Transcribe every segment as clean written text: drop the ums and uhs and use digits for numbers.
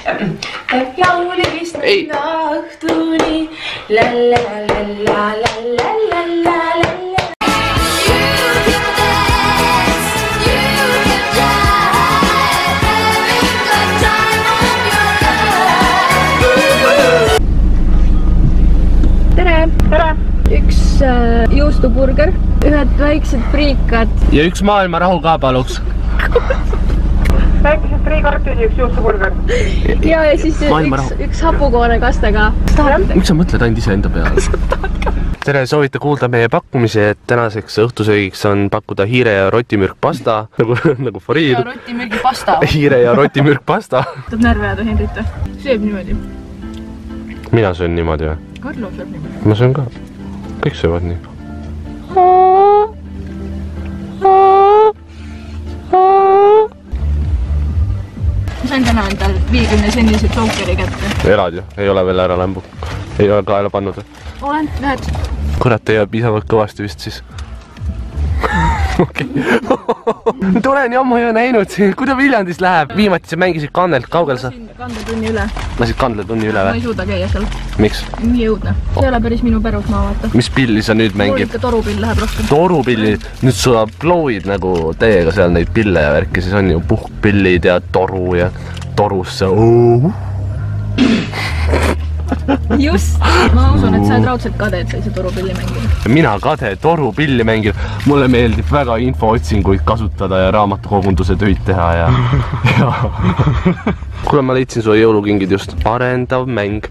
Laulevist õhtuni. Tere! Tere! Üks juustuburger, ühed väiksed priikad. Ja üks maailma rahu ka paluks. Väikesed friikartid ja üks juustuburger. Ja siis üks hapukoone kastega. Miks sa mõtled ainult ise enda peale? Tere, soovite kuulda meie pakkumisi, et tänaseks õhtusöögiks on pakkuda hiire ja rotimürk pasta. Nagu foriir. Ja rotimürgi pasta. Hiire ja rotimürk pasta. Tõb närve ajada Henrita. Sööb niimoodi. Mina söön niimoodi või? Karlo sööb niimoodi. Ma söön ka. Kõik söövad nii. Ma sain täna endal 50 sendise Jokeri kätte. Elad ju, ei ole veel ära lämbu. Ei ole kaela pannud. Olen, lähed. Kurat, ei ole piisavalt kõvasti vist siis. Okei. Tulen ju ammu ei ole näinud siin. Kuidas Viljandis läheb? Viimati sa mängisid Kandelt, kaugel sa? Kandletunni üle. Lasid Kandletunni üle Ma või? ei suuda käia seal. Miks? Nii jõudne. See ei ole päris minu pärusmaa vaata. Mis pilli sa nüüd mängid? Ikka torupill läheb rohkem. Torupilli? Nüüd sa plooid nagu täiega seal neid pille ja värki, siis on ju puhkpillid ja toru ja torusse. Just! Ma usun, et sa oled raudselt kade, et sa ei saa torupilli mängida. Mina kade torupilli mängin. Mulle meeldib väga infootsinguid kasutada ja raamatukogunduse töid teha ja... Kuule, ma leidsin su jõulukingid just. Arendav mäng.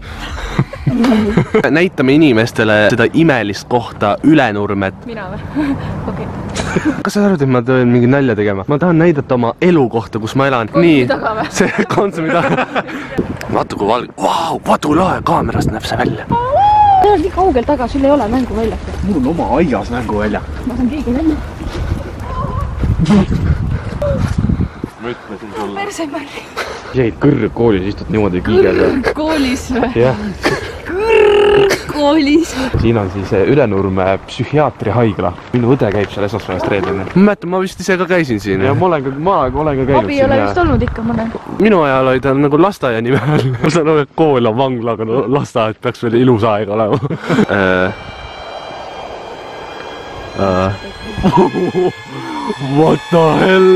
Näitame inimestele seda imelist kohta Ülenurmet. Mina või? Okei. Kas sa arvad, et ma tõen mingi nalja tegema? Ma tahan näidata oma elukohta, kus ma elan. Konsumi taga või? See konsumi taga. Vaata kui valge. Vau, vaata kui lahe kaamerast näeb see välja. See on nii kaugel taga, sul ei ole mänguväljak. Mul on oma aias mänguväljak. Ma saan keegi välja. Ma ütlesin sulle. Persemärri. Jäid kõrgkoolis istud niimoodi kiigel. Kõrgkoolis või? Jah. Kõrgkoolis. Siin on siis Ülenurme psühhiaatrihaigla. Minu õde käib seal esmaspäevast reedel. Ma mäletan, ma vist ise ka käisin siin. Ja ma olen ka käinud Abi ei ole vist olnud ikka mõne. Minu ajal oli ta nagu lasteaia nime all. Ma saan aru, et kool on vangla, aga lasteaed peaks veel ilus aeg olema. What the hell?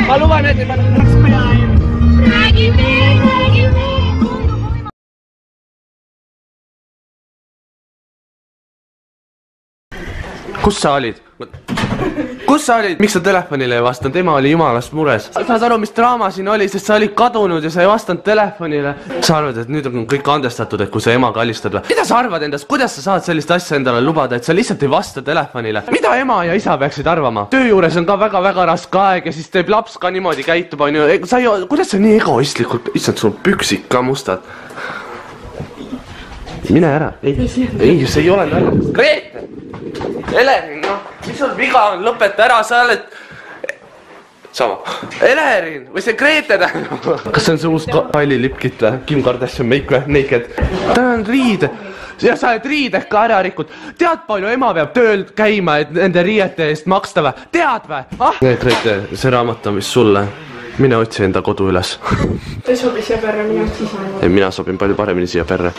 Ma luban, et ei pane. Kus sa olid? Kus sa olid? Miks sa telefonile ei vastanud? Ema oli jumalast mures. Saad aru, mis draama siin oli, sest sa olid kadunud ja sa ei vastanud telefonile. Sa arvad, et nüüd on kõik andestatud, et kui sa ema kallistad või? Mida sa arvad endast? Kuidas sa saad sellist asja endale lubada, et sa lihtsalt ei vasta telefonile? Mida ema ja isa peaksid arvama? Töö juures on ka väga raske aeg ja siis teeb laps ka niimoodi käitub, on ju. Kuidas sa nii egoistlikult? Issand, sul püksid ka mustad. Mine ära. Ei, see ei ole nalja. Grete! Elerin, noh, mis sul viga on? Lõpeta ära, sa oled... Sama. Elerin! Või see Grete tähendab? Kas see on see uus Kylie lipkit või? Kim Kardashian make või? Naked? Ta on riide. Ja sa oled riided ka ära rikkud. Tead palju ema peab tööl käima, et nende riiete eest maksta või? Tead või? Grete, see raamat on vist sulle. Mine otsi enda kodu üles. Ta ei sobi siia perre, mina otsi. Mina sobin palju paremini siia perre.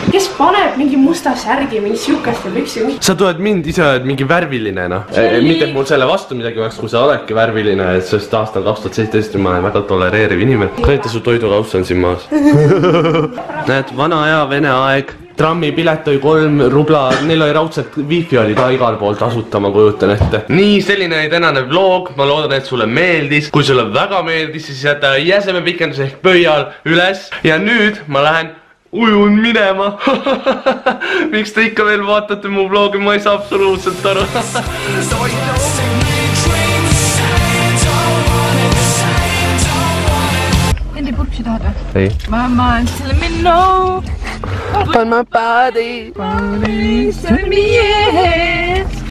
Kes paneb mingi musta särgi, mingi siukest ja püksi? Sa tuled mind, ise oled mingi värviline, noh. Mitte et mul selle vastu midagi oleks, kui sa oledki värviline, et sest aastal 2017 ma olen väga tolereeriv inimene. Kõneta su toidukauss on siin maas. Näed, vana aja vene aeg. Trammipilet oli 3 rubla, neil oli raudselt wifi oli ka igal pool tasuta, ma kujutan ette. Nii, selline oli tänane vlog, ma loodan, et sulle meeldis. Kui sulle väga meeldis, siis jäta jäseme pikendus ehk pöial üles. Ja nüüd ma lähen ujun minema. Miks te ikka veel vaatate mu vlogi, ma ei saa absoluutselt aru. Endi purksi Sushi tahad või? ei. Mama, tell me no. On my body. Tell me yeah.